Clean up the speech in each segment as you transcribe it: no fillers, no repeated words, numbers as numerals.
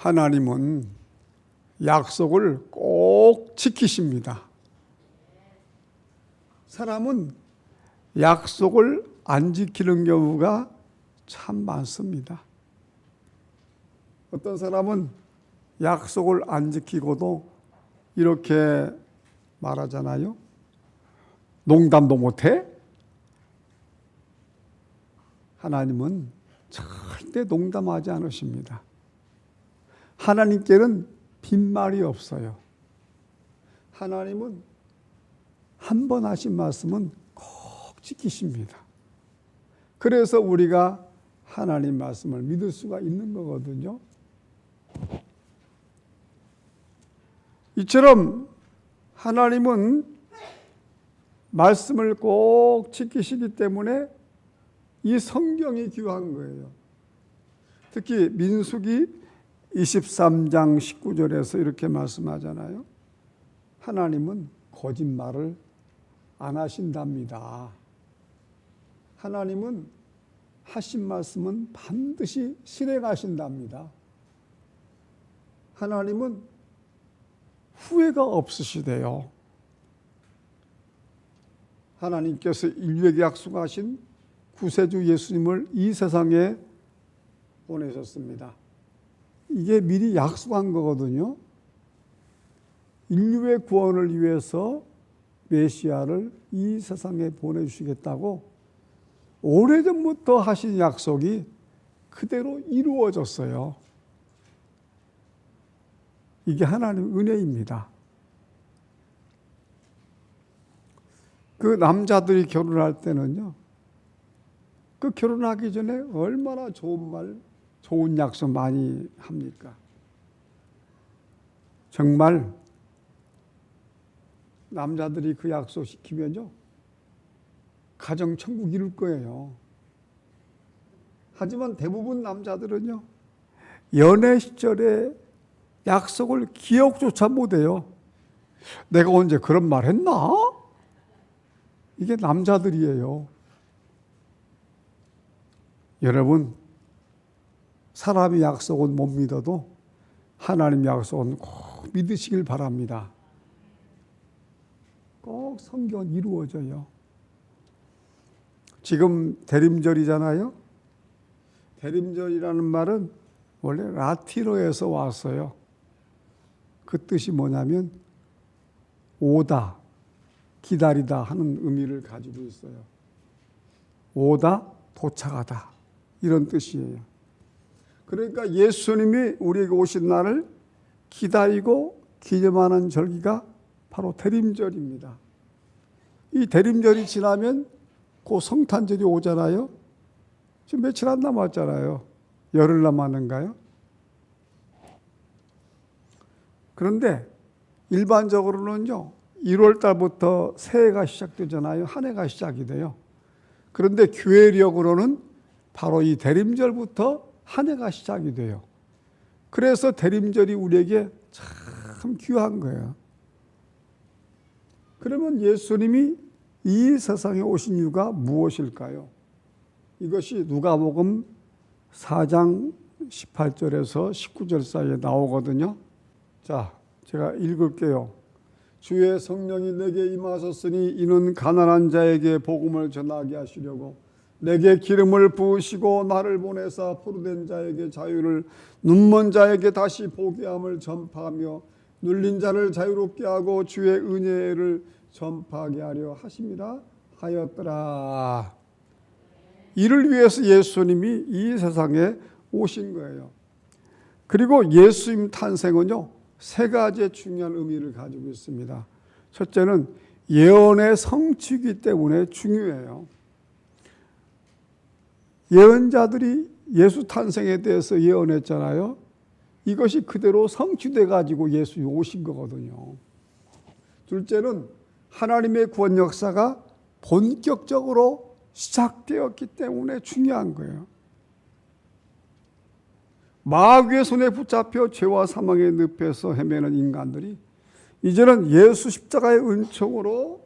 하나님은 약속을 꼭 지키십니다. 사람은 약속을 안 지키는 경우가 참 많습니다. 어떤 사람은 약속을 안 지키고도 이렇게 말하잖아요. 농담도 못해? 하나님은 절대 농담하지 않으십니다. 하나님께는 빈말이 없어요. 하나님은 한 번 하신 말씀은 꼭 지키십니다. 그래서 우리가 하나님 말씀을 믿을 수가 있는 거거든요. 이처럼 하나님은 말씀을 꼭 지키시기 때문에 이 성경이 귀한 거예요. 특히 민수기 23장 19절에서 이렇게 말씀하잖아요. 하나님은 거짓말을 안 하신답니다. 하나님은 하신 말씀은 반드시 실행하신답니다. 하나님은 후회가 없으시대요. 하나님께서 인류에게 약속하신 구세주 예수님을 이 세상에 보내셨습니다. 이게 미리 약속한 거거든요. 인류의 구원을 위해서 메시아를 이 세상에 보내주시겠다고 오래전부터 하신 약속이 그대로 이루어졌어요. 이게 하나님의 은혜입니다. 그 남자들이 결혼할 때는요, 그 결혼하기 전에 얼마나 좋은 말, 좋은 약속 많이 합니까? 정말 남자들이 그 약속 시키면요, 가정 천국 이룰 거예요. 하지만 대부분 남자들은요, 연애 시절에 약속을 기억조차 못해요. 내가 언제 그런 말 했나? 이게 남자들이에요. 여러분, 사람의 약속은 못 믿어도 하나님 약속은 꼭 믿으시길 바랍니다. 꼭 성경은 이루어져요. 지금 대림절이잖아요. 대림절이라는 말은 원래 라틴어에서 왔어요. 그 뜻이 뭐냐면 오다, 기다리다 하는 의미를 가지고 있어요. 오다, 도착하다 이런 뜻이에요. 그러니까 예수님이 우리에게 오신 날을 기다리고 기념하는 절기가 바로 대림절입니다. 이 대림절이 지나면 그 성탄절이 오잖아요. 지금 며칠 안 남았잖아요. 열흘 남았는가요? 그런데 일반적으로는요, 1월 달부터 새해가 시작되잖아요. 한 해가 시작이 돼요. 그런데 교회력으로는 바로 이 대림절부터 한 해가 시작이 돼요. 그래서 대림절이 우리에게 참 귀한 거예요. 그러면 예수님이 이 세상에 오신 이유가 무엇일까요? 이것이 누가복음 4장 18절에서 19절 사이에 나오거든요. 자, 제가 읽을게요. 주의 성령이 내게 임하셨으니 이는 가난한 자에게 복음을 전하게 하시려고 내게 기름을 부으시고 나를 보내사 포로된 자에게 자유를, 눈먼 자에게 다시 보게 함을 전파하며 눌린 자를 자유롭게 하고 주의 은혜를 전파하게 하려 하심이라 하였더라. 이를 위해서 예수님이 이 세상에 오신 거예요. 그리고 예수님 탄생은요, 세 가지의 중요한 의미를 가지고 있습니다. 첫째는 예언의 성취이기 때문에 중요해요. 예언자들이 예수 탄생에 대해서 예언했잖아요. 이것이 그대로 성취돼 가지고 예수님이 오신 거거든요. 둘째는 하나님의 구원 역사가 본격적으로 시작되었기 때문에 중요한 거예요. 마귀의 손에 붙잡혀 죄와 사망의 늪에서 헤매는 인간들이 이제는 예수 십자가의 은총으로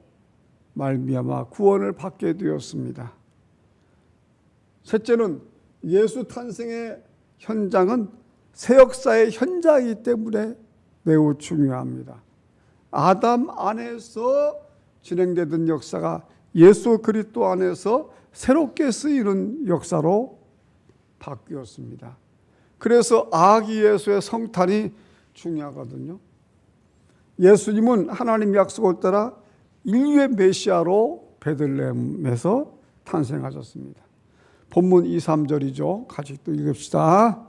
말미암아 구원을 받게 되었습니다. 셋째는 예수 탄생의 현장은 새 역사의 현장이기 때문에 매우 중요합니다. 아담 안에서 진행되던 역사가 예수 그리스도 안에서 새롭게 쓰이는 역사로 바뀌었습니다. 그래서 아기 예수의 성탄이 중요하거든요. 예수님은 하나님 약속을 따라 인류의 메시아로 베들레헴에서 탄생하셨습니다. 본문 2, 3절이죠. 같이 또 읽읍시다.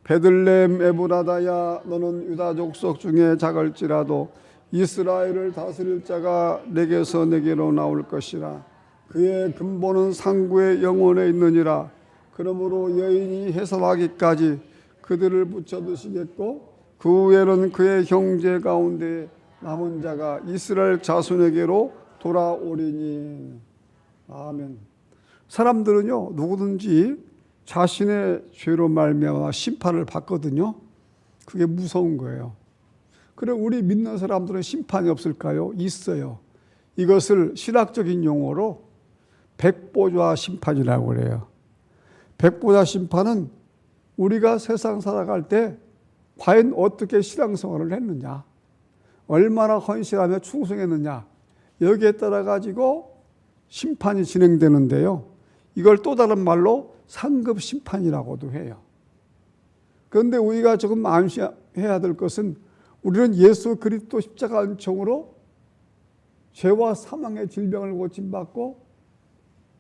베들레헴 에브라다야 너는 유다 족속 중에 작을지라도 이스라엘을 다스릴 자가 내게서 내게로 나올 것이라. 그의 근본은 상구의 영혼에 있느니라. 그러므로 여인이 해산하기까지 그들을 붙여두시겠고 그 후에는 그의 형제 가운데 남은 자가 이스라엘 자손에게로 돌아오리니. 아멘. 사람들은요 누구든지 자신의 죄로 말미암아 심판을 받거든요. 그게 무서운 거예요. 그래 우리 믿는 사람들은 심판이 없을까요? 있어요. 이것을 신학적인 용어로 백보자 심판이라고 그래요. 백보자 심판은 우리가 세상 살아갈 때 과연 어떻게 신앙생활을 했느냐, 얼마나 헌신하며 충성했느냐, 여기에 따라 가지고 심판이 진행되는데요. 이걸 또 다른 말로 상급 심판이라고도 해요. 그런데 우리가 조금 안심해야 될 것은 우리는 예수 그리스도 십자가 은총으로 죄와 사망의 질병을 고침받고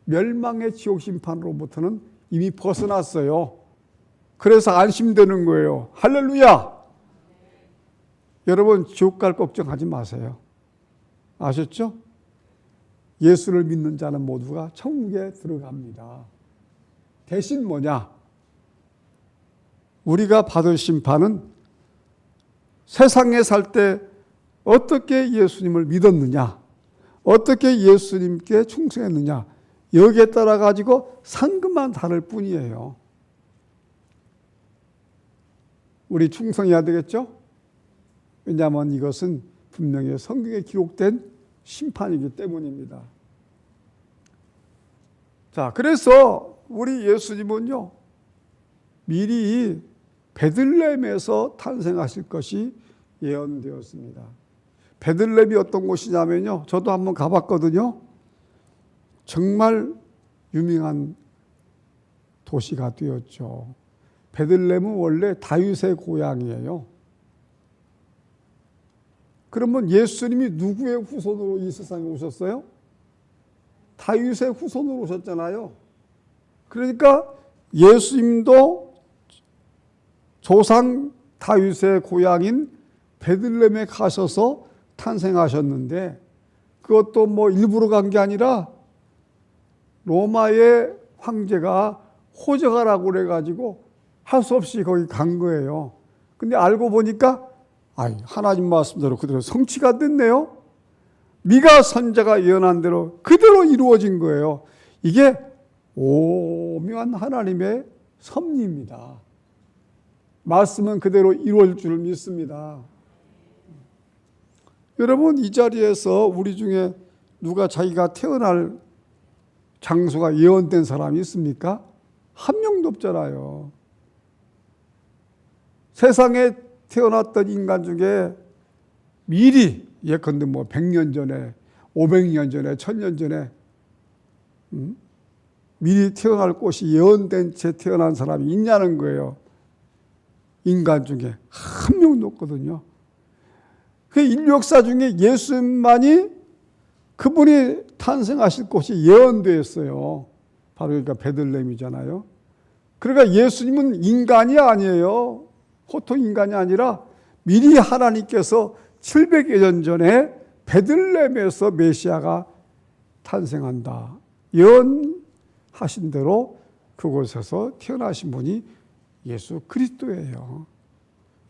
멸망의 지옥 심판으로부터는 이미 벗어났어요. 그래서 안심되는 거예요. 할렐루야! 여러분 지옥 갈 걱정하지 마세요. 아셨죠? 예수를 믿는 자는 모두가 천국에 들어갑니다. 대신 뭐냐? 우리가 받을 심판은 세상에 살 때 어떻게 예수님을 믿었느냐, 어떻게 예수님께 충성했느냐, 여기에 따라 가지고 상급만 다를 뿐이에요. 우리 충성해야 되겠죠? 왜냐하면 이것은 분명히 성경에 기록된 심판이기 때문입니다. 자, 그래서 우리 예수님은요 미리 베들레헴에서 탄생하실 것이 예언되었습니다. 베들레헴이 어떤 곳이냐면요, 저도 한번 가봤거든요. 정말 유명한 도시가 되었죠. 베들레헴은 원래 다윗의 고향이에요. 그러면 예수님이 누구의 후손으로 이 세상에 오셨어요? 다윗의 후손으로 오셨잖아요. 그러니까 예수님도 조상 다윗의 고향인 베들레헴에 가셔서 탄생하셨는데, 그것도 뭐 일부러 간 게 아니라 로마의 황제가 호적하라고 그래가지고 할 수 없이 거기 간 거예요. 근데 알고 보니까 하나님 말씀대로 그대로 성취가 됐네요. 미가 선지자가 예언한 대로 그대로 이루어진 거예요. 이게 오묘한 하나님의 섭리입니다. 말씀은 그대로 이루어질 줄 믿습니다. 여러분, 이 자리에서 우리 중에 누가 자기가 태어날 장소가 예언된 사람이 있습니까? 한 명도 없잖아요. 세상에 태어났던 인간 중에 미리, 예컨대 100년 전에, 500년 전에, 1000년 전에 미리 태어날 곳이 예언된 채 태어난 사람이 있냐는 거예요. 인간 중에 한 명도 없거든요. 그 인류 역사 중에 예수님만이 그분이 탄생하실 곳이 예언되었어요. 바로 그러니까 베들레헴이잖아요. 그러니까 예수님은 인간이 아니에요. 보통 인간이 아니라 미리 하나님께서 700여 년 전에 베들레헴에서 메시아가 탄생한다 예언하신 대로 그곳에서 태어나신 분이 예수 그리스도예요.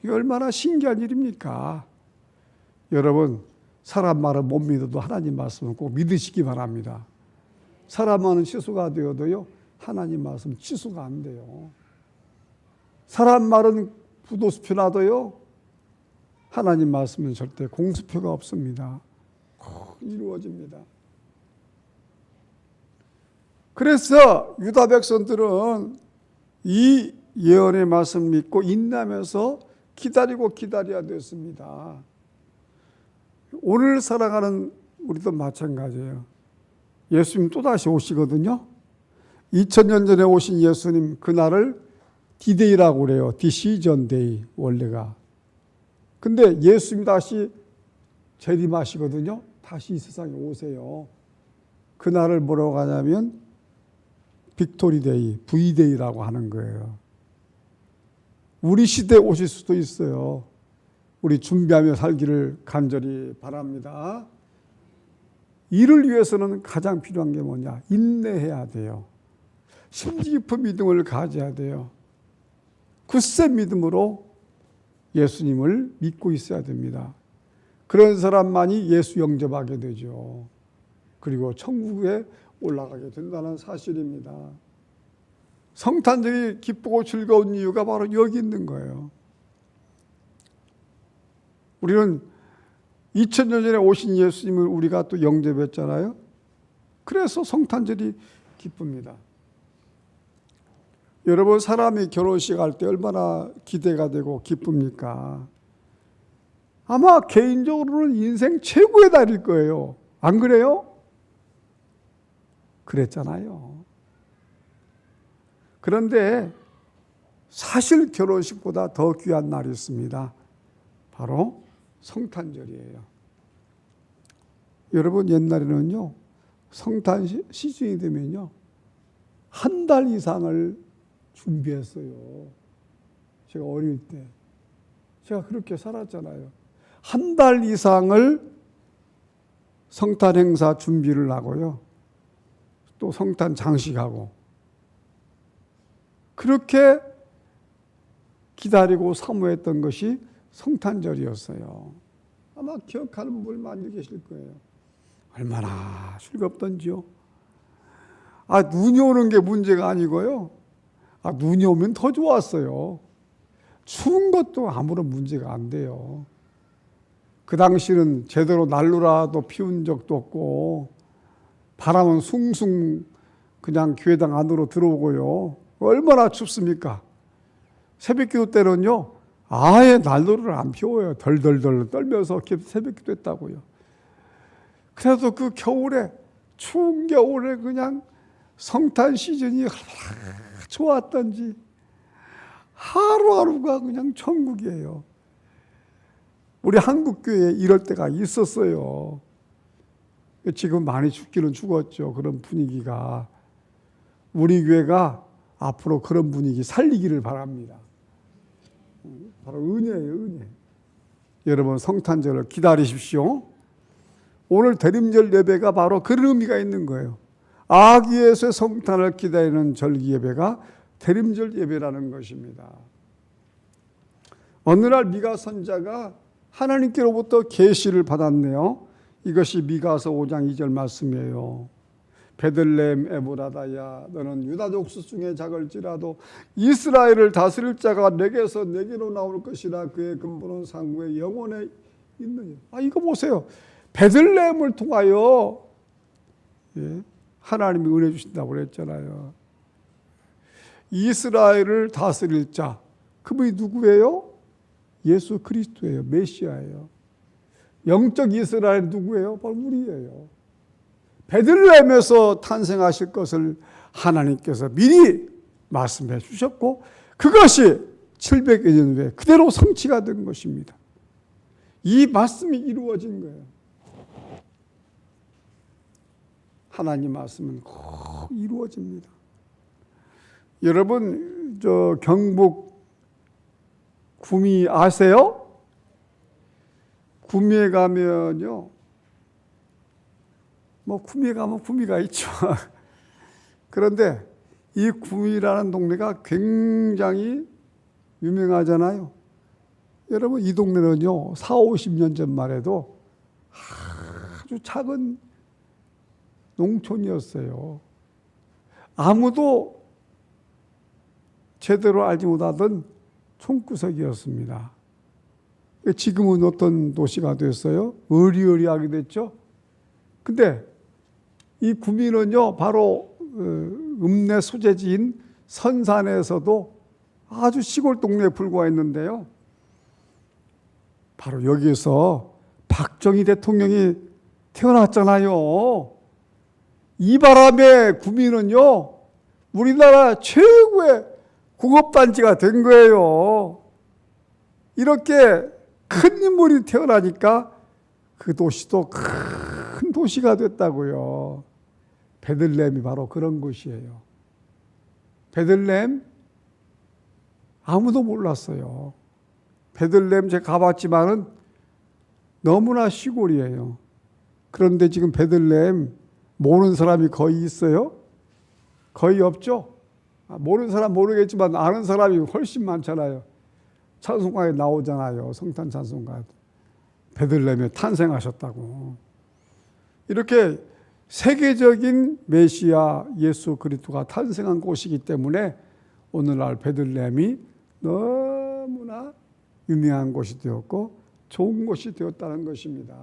이게 얼마나 신기한 일입니까? 여러분, 사람 말은 못 믿어도 하나님 말씀은 꼭 믿으시기 바랍니다. 사람 말은 취소가 되어도요, 하나님 말씀 취소가 안 돼요. 사람 말은 부도수표 나도요, 하나님 말씀은 절대 공수표가 없습니다. 꼭 이루어집니다. 그래서 유다 백성들은 이 예언의 말씀 믿고 인내하면서 기다리고 기다려야 됐습니다. 오늘 살아가는 우리도 마찬가지예요. 예수님 또다시 오시거든요. 2000년 전에 오신 예수님, 그날을 디데이라고 그래요. 디시전 데이 원래가. 근데 예수님 다시 재림하시거든요. 다시 이 세상에 오세요. 그날을 뭐라고 하냐면 빅토리 데이, V데이라고 하는 거예요. 우리 시대에 오실 수도 있어요. 우리 준비하며 살기를 간절히 바랍니다. 이를 위해서는 가장 필요한 게 뭐냐? 인내해야 돼요. 심지 깊은 믿음을 가져야 돼요. 굳센 믿음으로 예수님을 믿고 있어야 됩니다. 그런 사람만이 예수 영접하게 되죠. 그리고 천국에 올라가게 된다는 사실입니다. 성탄절이 기쁘고 즐거운 이유가 바로 여기 있는 거예요. 우리는 2000년 전에 오신 예수님을 우리가 또 영접했잖아요. 그래서 성탄절이 기쁩니다. 여러분, 사람이 결혼식 할 때 얼마나 기대가 되고 기쁩니까? 아마 개인적으로는 인생 최고의 날일 거예요. 안 그래요? 그랬잖아요. 그런데 사실 결혼식보다 더 귀한 날이 있습니다. 바로 성탄절이에요. 여러분, 옛날에는요, 성탄 시즌이 되면요, 한 달 이상을 준비했어요. 제가 어릴 때. 제가 그렇게 살았잖아요. 한 달 이상을 성탄 행사 준비를 하고요. 또 성탄 장식하고. 그렇게 기다리고 사모했던 것이 성탄절이었어요. 아마 기억하는 분 많이 계실 거예요. 얼마나 즐겁던지요. 눈이 오는 게 문제가 아니고요. 눈이 오면 더 좋았어요. 추운 것도 아무런 문제가 안 돼요. 그 당시는 제대로 난로라도 피운 적도 없고, 바람은 숭숭 그냥 교회당 안으로 들어오고요. 얼마나 춥습니까? 새벽기도 때는요, 아예 난로를 안 피워요. 덜덜덜 떨면서 새벽기도 했다고요. 그래도 그 겨울에, 추운 겨울에 그냥 성탄 시즌이 좋았던지 하루하루가 그냥 천국이에요. 우리 한국교회에 이럴 때가 있었어요. 지금 많이 죽기는 죽었죠. 그런 분위기가. 우리 교회가 앞으로 그런 분위기 살리기를 바랍니다. 바로 은혜예요, 은혜. 여러분, 성탄절을 기다리십시오. 오늘 대림절 예배가 바로 그런 의미가 있는 거예요. 아기 예수의 성탄을 기다리는 절기 예배가 대림절 예배라는 것입니다. 어느 날 미가 선자가 하나님께로부터 계시를 받았네요. 이것이 미가서 5장 2절 말씀이에요. 베들레헴 에브라다야, 너는 유다 족속 중에 작을지라도 이스라엘을 다스릴 자가 내게서 내게로 나올 것이라. 그의 근본은 상구의 영원에 있느니라. 이거 보세요. 베들레헴을 통하여 하나님이 은혜 주신다고 그랬잖아요. 이스라엘을 다스릴 자, 그분이 누구예요? 예수 그리스도예요. 메시아예요. 영적 이스라엘 누구예요? 바로 우리예요. 베들레헴에서 탄생하실 것을 하나님께서 미리 말씀해 주셨고, 그것이 700여 년 후에 그대로 성취가 된 것입니다. 이 말씀이 이루어진 거예요. 하나님 말씀은 꼭 이루어집니다. 여러분, 경북 구미 아세요? 구미에 가면요, 구미에 가면 구미가 있죠. 그런데 이 구미라는 동네가 굉장히 유명하잖아요. 여러분, 이 동네는요, 40-50년 전만 해도 아주 작은 농촌이었어요. 아무도 제대로 알지 못하던 촌구석이었습니다. 지금은 어떤 도시가 됐어요? 으리으리하게 됐죠. 근데 이 구미는요, 바로 읍내 소재지인 선산에서도 아주 시골 동네에 불과했는데요. 바로 여기에서 박정희 대통령이 태어났잖아요. 이 바람에 구미는요, 우리나라 최고의 공업단지가 된 거예요. 이렇게 큰 인물이 태어나니까 그 도시도 큰 도시가 됐다고요. 베들레헴이 바로 그런 곳이에요. 베들레헴 아무도 몰랐어요. 베들레헴 제가 가봤지만은 너무나 시골이에요. 그런데 지금 베들레헴 모르는 사람이 거의 있어요? 거의 없죠? 모르는 사람 모르겠지만 아는 사람이 훨씬 많잖아요. 찬송가에 나오잖아요. 성탄 찬송가. 베들레헴에 탄생하셨다고. 이렇게 세계적인 메시아 예수 그리스도가 탄생한 곳이기 때문에 오늘날 베들레헴이 너무나 유명한 곳이 되었고 좋은 곳이 되었다는 것입니다.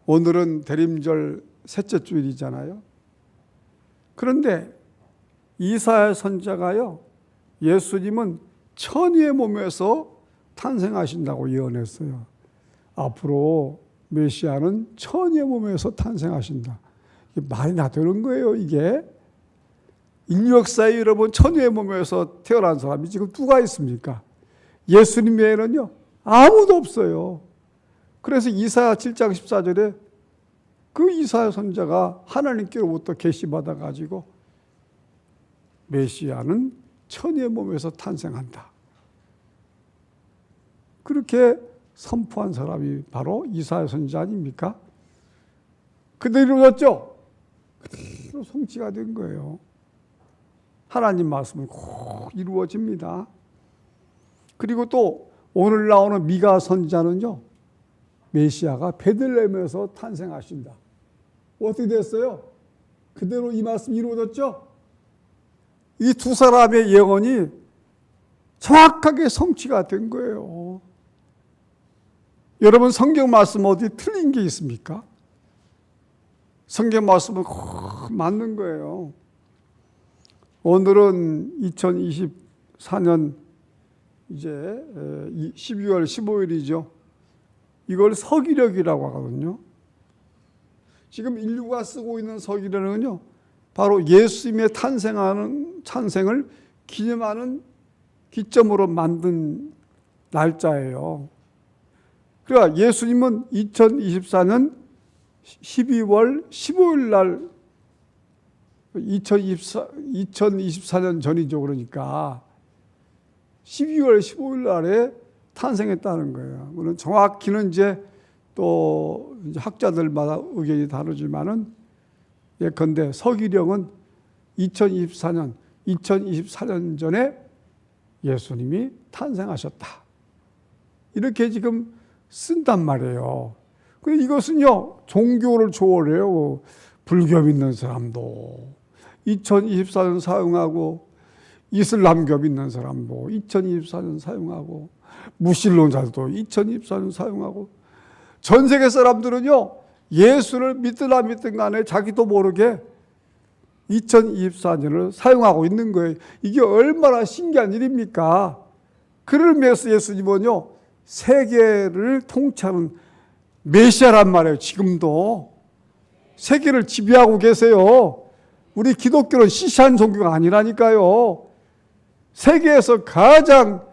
오늘은 대림절 셋째 주일이잖아요. 그런데 이사야 선지자가요, 예수님은 천의의 몸에서 탄생하신다고 예언했어요. 앞으로 메시아는 천의의 몸에서 탄생하신다. 이게 말이나 되는 거예요, 이게. 인류 역사에 여러분 천의의 몸에서 태어난 사람이 지금 누가 있습니까? 예수님 외에는요, 아무도 없어요. 그래서 이사야 7장 14절에 그 이사야 선지자가 하나님께로부터 계시받아 가지고 메시아는 천의의 몸에서 탄생한다. 그렇게 선포한 사람이 바로 이사야 선지자 아닙니까? 그대로 이루어졌죠? 그대로 성취가 된 거예요. 하나님 말씀은 꼭 이루어집니다. 그리고 또 오늘 나오는 미가 선지자는요, 메시아가 베들레헴에서 탄생하신다. 어떻게 됐어요? 그대로 이 말씀 이루어졌죠? 이 두 사람의 예언이 정확하게 성취가 된 거예요. 여러분 성경 말씀 어디 틀린 게 있습니까? 성경 말씀은 꼭 맞는 거예요. 오늘은 2024년 이제 12월 15일이죠. 이걸 서기력이라고 하거든요. 지금 인류가 쓰고 있는 서기력은요, 바로 예수님의 탄생을 기념하는 기점으로 만든 날짜예요. 그러니까 예수님은 2024년 12월 15일 날 2024년 전이죠. 그러니까 12월 15일 날에 탄생했다는 거예요. 물론 정확히는 이제 또 이제 학자들마다 의견이 다르지만은 예컨대 서기령은 2024년 전에 예수님이 탄생하셨다. 이렇게 지금 쓴단 말이에요. 근데 이것은요, 종교를 초월해요. 불교 믿는 사람도 2024년 사용하고, 이슬람교 믿는 사람도 2024년 사용하고, 무신론자들도 2024년 사용하고, 전 세계 사람들은요, 예수를 믿든 믿든 간에 자기도 모르게 2024년을 사용하고 있는 거예요. 이게 얼마나 신기한 일입니까? 그를 위해서 예수님은요, 세계를 통치하는 메시아란 말이에요. 지금도 세계를 지배하고 계세요. 우리 기독교는 시시한 종교가 아니라니까요. 세계에서 가장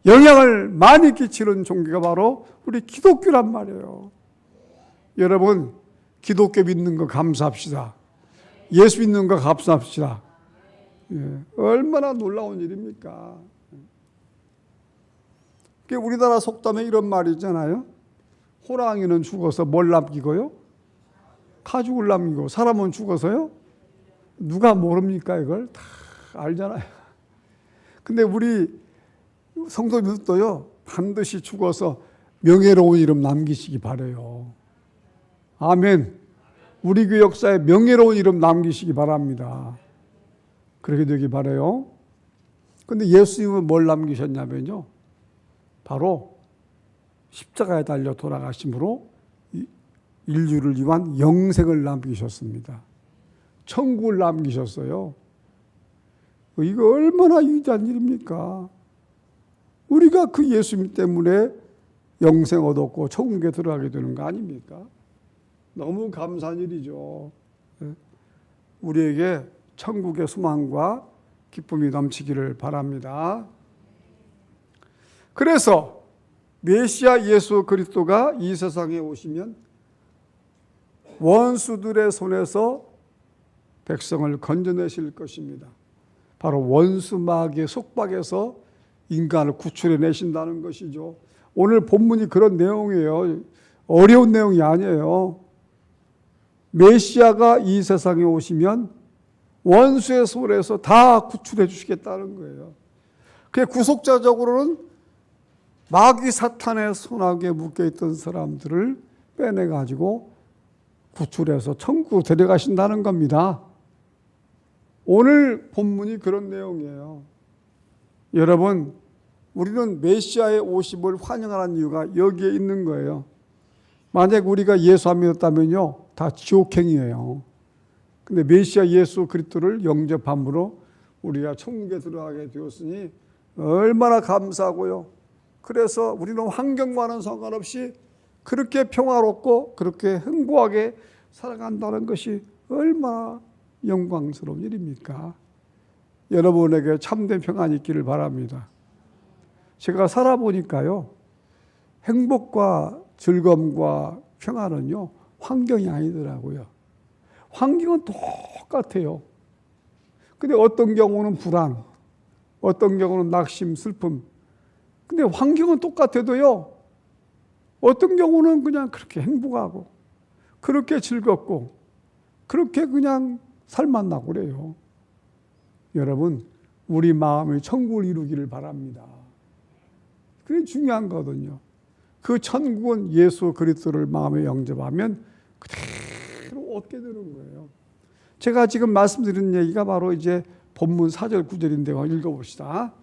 영향을 많이 끼치는 종교가 바로 우리 기독교란 말이에요. 여러분, 기독교 믿는 거 감사합시다. 예수 믿는 거 감사합시다. 예, 얼마나 놀라운 일입니까? 우리나라 속담에 이런 말이 있잖아요. 호랑이는 죽어서 뭘 남기고요? 가죽을 남기고, 사람은 죽어서요? 누가 모릅니까? 이걸 다 알잖아요. 근데 우리 성도님들도요, 반드시 죽어서 명예로운 이름 남기시기 바라요. 아멘. 우리 교회 역사에 명예로운 이름 남기시기 바랍니다. 그렇게 되기 바라요. 근데 예수님은 뭘 남기셨냐면요, 바로 십자가에 달려 돌아가심으로 인류를 위한 영생을 남기셨습니다. 천국을 남기셨어요. 이거 얼마나 위대한 일입니까? 우리가 그 예수님 때문에 영생 얻었고 천국에 들어가게 되는 거 아닙니까? 너무 감사한 일이죠. 우리에게 천국의 소망과 기쁨이 넘치기를 바랍니다. 그래서 메시아 예수 그리스도가 이 세상에 오시면 원수들의 손에서 백성을 건져내실 것입니다. 바로 원수 마귀의 속박에서 인간을 구출해 내신다는 것이죠. 오늘 본문이 그런 내용이에요. 어려운 내용이 아니에요. 메시아가 이 세상에 오시면 원수의 손에서 다 구출해 주시겠다는 거예요. 그 구속자적으로는 마귀 사탄의 손아귀에 묶여있던 사람들을 빼내가지고 구출해서 천국으로 데려가신다는 겁니다. 오늘 본문이 그런 내용이에요. 여러분, 우리는 메시아의 오심을 환영하는 이유가 여기에 있는 거예요. 만약 우리가 예수 안 믿었다면요, 다 지옥행이에요. 근데 메시아 예수 그리스도를 영접함으로 우리가 천국에 들어가게 되었으니 얼마나 감사하고요. 그래서 우리는 환경과는 상관없이 그렇게 평화롭고 그렇게 행복하게 살아간다는 것이 얼마나 영광스러운 일입니까? 여러분에게 참된 평안이 있기를 바랍니다. 제가 살아보니까요, 행복과 즐거움과 평안은요, 환경이 아니더라고요. 환경은 똑같아요. 근데 어떤 경우는 불안, 어떤 경우는 낙심, 슬픔. 근데 환경은 똑같아도요, 어떤 경우는 그냥 그렇게 행복하고, 그렇게 즐겁고, 그렇게 그냥 살만나고 그래요. 여러분, 우리 마음의 천국을 이루기를 바랍니다. 그게 중요한 거거든요. 그 천국은 예수 그리스도를 마음에 영접하면 그대로 얻게 되는 거예요. 제가 지금 말씀드린 얘기가 바로 이제 본문 4절 9절인데 읽어봅시다.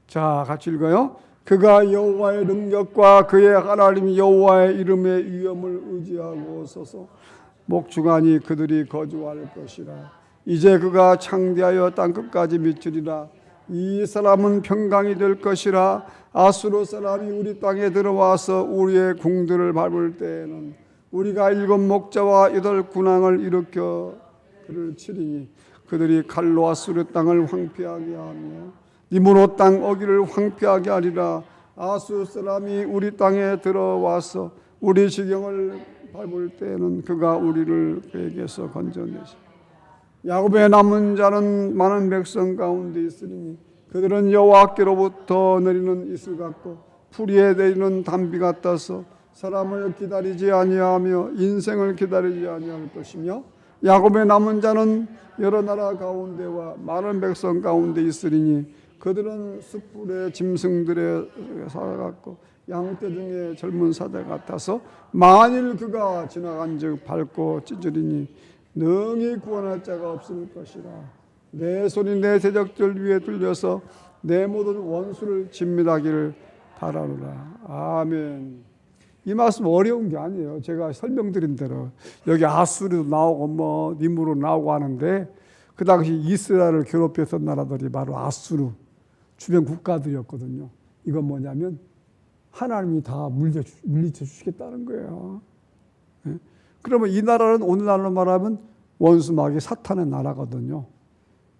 자, 같이 읽어요. 그가 여호와의 능력과 그의 하나님 여호와의 이름의 위엄을 의지하고 서서 목중하니 그들이 거주할 것이라. 이제 그가 창대하여 땅끝까지 미치리라. 이 사람은 평강이 될 것이라. 아수르 사람이 우리 땅에 들어와서 우리의 궁들을 밟을 때에는 우리가 7 목자와 8 군왕을 일으켜 그를 치리니 그들이 칼로 아수르 땅을 황폐하게 하며 니므로 땅 어기를 황폐하게 하리라. 아수르 사람이 우리 땅에 들어와서 우리 지경을 밟을 때에는 그가 우리를 그에게서 건져내시. 야곱의 남은 자는 많은 백성 가운데 있으니 그들은 여호와께로부터 내리는 이슬 같고 풀이에 내리는 단비 같아서 사람을 기다리지 아니하며 인생을 기다리지 아니할 것이며 야곱의 남은 자는 여러 나라 가운데와 많은 백성 가운데 있으리니 그들은 숯불의 짐승들의 사자 같고 양떼 중에 젊은 사자 같아서 만일 그가 지나간즉 밟고 찢으리니 능히 구원할 자가 없을 것이라. 내 손이 내 대적들 위에 들려서 내 모든 원수를 진멸하기를 바라노라. 아멘. 이 말씀 어려운 게 아니에요. 제가 설명드린 대로 여기 아수르도 나오고 뭐 니므로 나오고 하는데 그 당시 이스라엘을 괴롭혔던 나라들이 바로 아수르 주변 국가들이었거든요. 이건 뭐냐면 하나님이 다 물리쳐 주시겠다는 거예요. 그러면 이 나라는 오늘날로 말하면 원수 마귀 사탄의 나라거든요.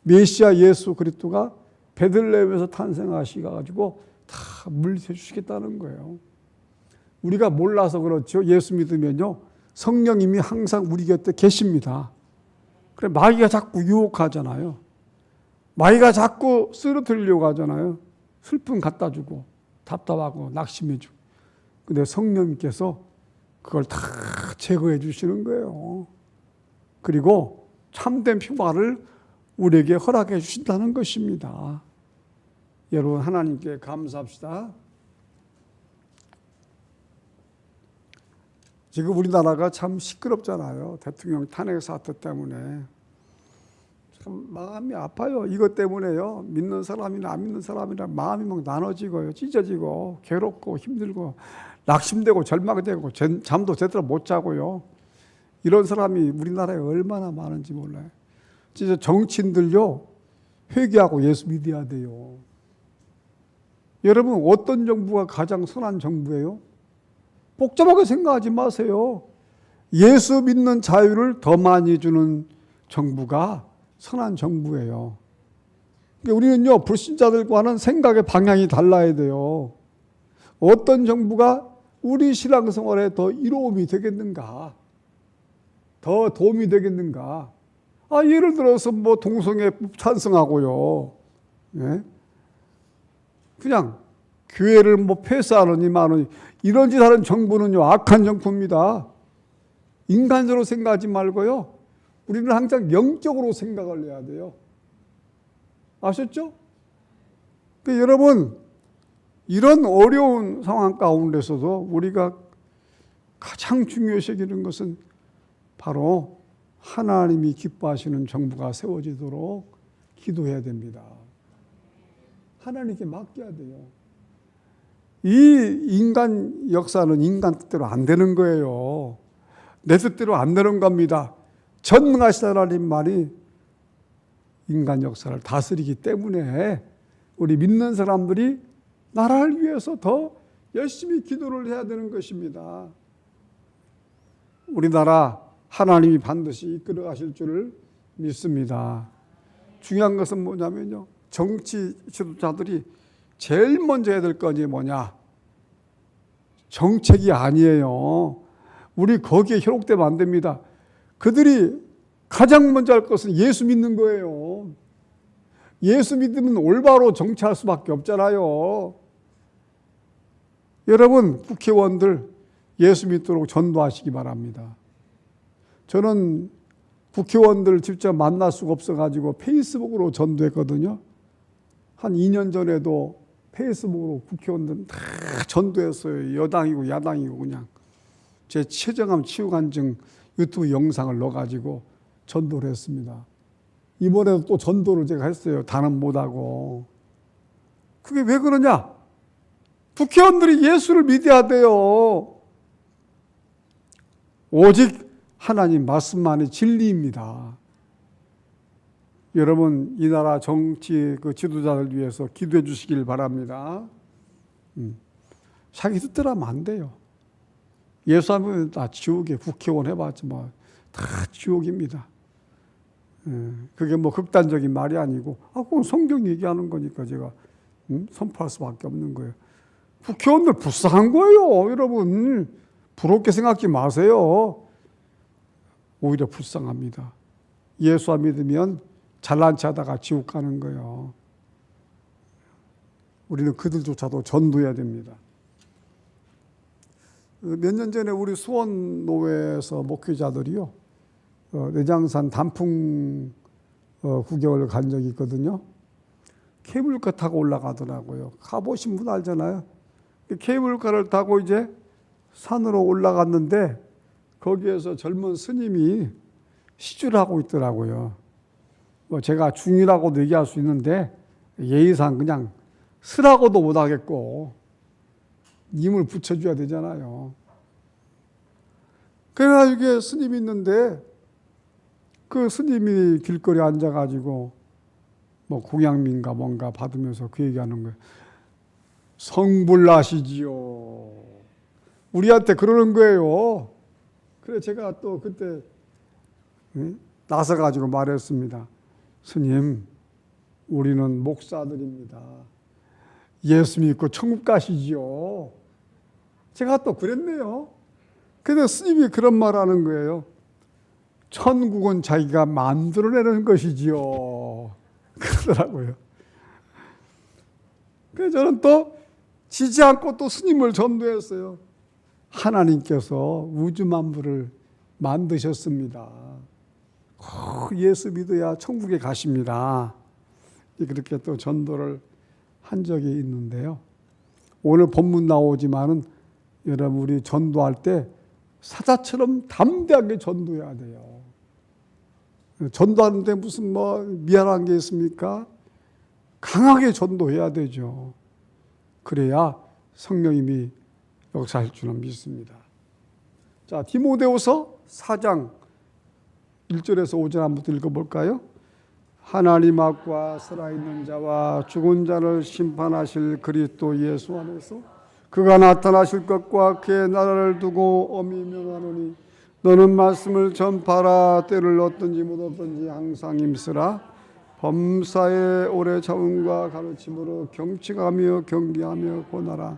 메시아 예수 그리스도가 베들레헴에서 탄생하시가지고 다 물리쳐 주시겠다는 거예요. 우리가 몰라서 그렇죠. 예수 믿으면요, 성령님이 항상 우리 곁에 계십니다. 그래 마귀가 자꾸 유혹하잖아요. 마귀가 자꾸 쓰러뜨리려고 하잖아요. 슬픔 갖다 주고 답답하고 낙심해 주고. 근데 성령님께서 그걸 다 제거해 주시는 거예요. 그리고 참된 평화를 우리에게 허락해 주신다는 것입니다. 여러분, 하나님께 감사합시다. 지금 우리나라가 참 시끄럽잖아요. 대통령 탄핵 사태 때문에. 참 마음이 아파요. 이것 때문에요. 믿는 사람이나 안 믿는 사람이나 마음이 막 나눠지고요. 찢어지고 괴롭고 힘들고 낙심되고 절망되고 잠도 제대로 못 자고요. 이런 사람이 우리나라에 얼마나 많은지 몰라요. 진짜 정치인들요, 회개하고 예수 믿어야 돼요. 여러분, 어떤 정부가 가장 선한 정부예요? 복잡하게 생각하지 마세요. 예수 믿는 자유를 더 많이 주는 정부가 선한 정부예요. 그러니까 우리는요, 불신자들과는 생각의 방향이 달라야 돼요. 어떤 정부가 우리 신앙생활에 더 이로움이 되겠는가? 더 도움이 되겠는가? 예를 들어서 뭐 동성애법 찬성하고요. 예? 그냥 교회를 뭐 폐쇄하느니 이런 짓 하는 정부는요, 악한 정부입니다. 인간적으로 생각하지 말고요. 우리는 항상 영적으로 생각을 해야 돼요. 아셨죠? 여러분, 이런 어려운 상황 가운데서도 우리가 가장 중요시 여기는 것은 바로 하나님이 기뻐하시는 정부가 세워지도록 기도해야 됩니다. 하나님께 맡겨야 돼요. 이 인간 역사는 인간 뜻대로 안 되는 거예요. 내 뜻대로 안 되는 겁니다. 전능하신 하나님만이 인간 역사를 다스리기 때문에 우리 믿는 사람들이 나라를 위해서 더 열심히 기도를 해야 되는 것입니다. 우리나라 하나님이 반드시 이끌어 가실 줄을 믿습니다. 중요한 것은 뭐냐면요, 정치 지도자들이 제일 먼저 해야 될 건이 뭐냐? 정책이 아니에요. 우리 거기에 현혹되면 안 됩니다. 그들이 가장 먼저 할 것은 예수 믿는 거예요. 예수 믿으면 올바로 정치할 수밖에 없잖아요. 여러분, 국회의원들 예수 믿도록 전도하시기 바랍니다. 저는 국회의원들 직접 만날 수가 없어가지고 페이스북으로 전도했거든요. 한 2년 전에도 페이스북으로 국회의원들 다 전도했어요. 여당이고 야당이고 그냥. 제 최정암 치유간증 유튜브 영상을 넣어가지고 전도를 했습니다. 이번에도 또 전도를 제가 했어요. 다는 못하고. 그게 왜 그러냐? 국회의원들이 예수를 믿어야 돼요. 오직 하나님 말씀만이 진리입니다. 여러분, 이 나라 정치 지도자들 위해서 기도해 주시길 바랍니다. 자기 뜻대로 하면 안 돼요. 예수하면 다 지옥에 국회의원 해봤지 뭐 다 지옥입니다. 그게 뭐 극단적인 말이 아니고, 그건 성경 얘기하는 거니까 제가 선포할 수밖에 없는 거예요. 국회의원들 불쌍한 거예요, 여러분. 부럽게 생각하지 마세요. 오히려 불쌍합니다. 예수 안 믿으면 잘난 체 하다가 지옥 가는 거예요. 우리는 그들조차도 전도해야 됩니다. 몇 년 전에 우리 수원노회에서 목회자들이요, 내장산 단풍 구경을 간 적이 있거든요. 케이블카 타고 올라가더라고요. 가보신 분 알잖아요. 케이블카를 타고 이제 산으로 올라갔는데 거기에서 젊은 스님이 시주를 하고 있더라고요. 제가 중이라고도 얘기할 수 있는데 예의상 그냥 쓰라고도 못하겠고 님을 붙여줘야 되잖아요. 그래가지고 스님이 있는데 그 스님이 길거리에 앉아가지고 뭐 공양민가 뭔가 받으면서 그 얘기하는 거예요. 성불나시지요. 우리한테 그러는 거예요. 그래 제가 또 그때 나서가지고 말했습니다. 스님, 우리는 목사들입니다. 예수 믿고 천국 가시지요. 제가 또 그랬네요. 근데 스님이 그런 말 하는 거예요. 천국은 자기가 만들어내는 것이지요. 그러더라고요. 그래서 저는 또 지지 않고 또 스님을 전도했어요. 하나님께서 우주 만물을 만드셨습니다. 예수 믿어야 천국에 가십니다. 그렇게 또 전도를 한 적이 있는데요. 오늘 본문 나오지만은 여러분, 우리 전도할 때 사자처럼 담대하게 전도해야 돼요. 전도하는데 무슨 뭐 미안한 게 있습니까? 강하게 전도해야 되죠. 그래야 성령님이 역사할 줄은 믿습니다. 자, 디모데후서 4장 1절에서 5절 한번 읽어볼까요? 하나님 앞과 살아있는 자와 죽은 자를 심판하실 그리스도 예수 안에서 그가 나타나실 것과 그의 나라를 두고 엄히 명하노니 너는 말씀을 전파라. 때를 얻든지 못 얻든지 항상 힘쓰라. 범사의 오래 참음과 가르침으로 경칙하며 경계하며 권하라.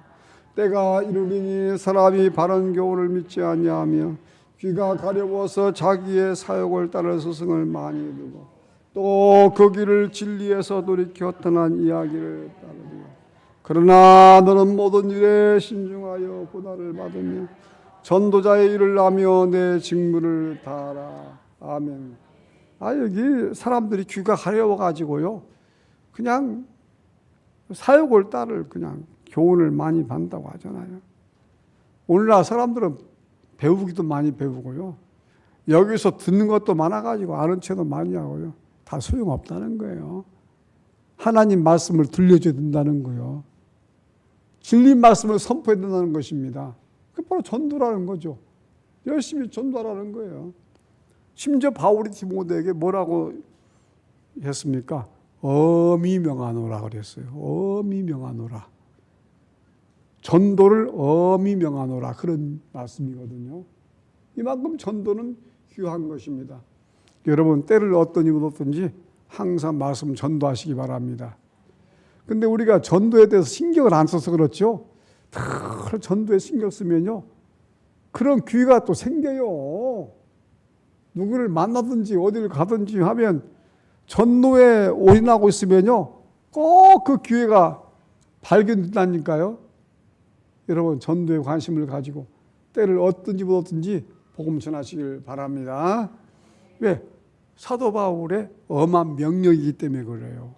때가 이르리니 사람이 바른 교훈을 믿지 아니하며 귀가 가려워서 자기의 사욕을 따를 스승을 많이 두고 또 그 길을 진리에서 돌이켜 떠난 이야기를 따르리요. 그러나 너는 모든 일에 신중하여 고난을 받으며 전도자의 일을 하며 내 직무를 다하라. 아멘. 여기 사람들이 귀가 가려워 가지고요, 그냥 사욕을 따를 그냥 교훈을 많이 받는다고 하잖아요. 오늘날 사람들은 배우기도 많이 배우고요, 여기서 듣는 것도 많아가지고 아는 체도 많이 하고요, 다 소용없다는 거예요. 하나님 말씀을 들려줘야 된다는 거예요. 진리 말씀을 선포해야 된다는 것입니다. 그게 바로 전도라는 거죠. 열심히 전도하라는 거예요. 심지어 바울이 디모데에게 뭐라고 했습니까? 엄히 명하노라 그랬어요. 엄히 명하노라. 전도를 엄히 명하노라, 그런 말씀이거든요. 이만큼 전도는 귀한 것입니다. 여러분, 때를 어떤 이유로 얻든지 항상 말씀 전도하시기 바랍니다. 근데 우리가 전도에 대해서 신경을 안 써서 그렇죠. 다 전도에 신경 쓰면요, 그런 기회가 또 생겨요. 누구를 만나든지 어디를 가든지 하면 전도에 올인하고 있으면요, 꼭 그 기회가 발견된다니까요. 여러분, 전도에 관심을 가지고 때를 얻든지 못 얻든지 복음 전하시길 바랍니다. 왜? 사도 바울의 엄한 명령이기 때문에 그래요.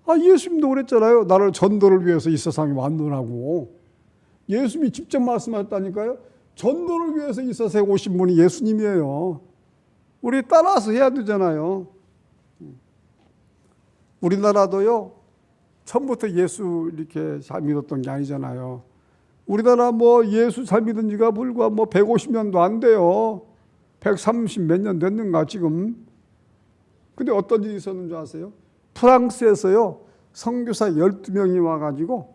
예수님도 그랬잖아요. 나를 전도를 위해서 이 세상에 왔노라고. 예수님이 직접 말씀하셨다니까요. 전도를 위해서 이 세상에 오신 분이 예수님이에요. 우리 따라서 해야 되잖아요. 우리나라도요, 처음부터 예수 이렇게 잘 믿었던 게 아니잖아요. 우리나라 예수 잘 믿은 지가 불과 150년도 안 돼요. 130 몇 년 됐는가 지금. 근데 어떤 일이 있었는 줄 아세요? 프랑스에서요, 선교사 12명이 와가지고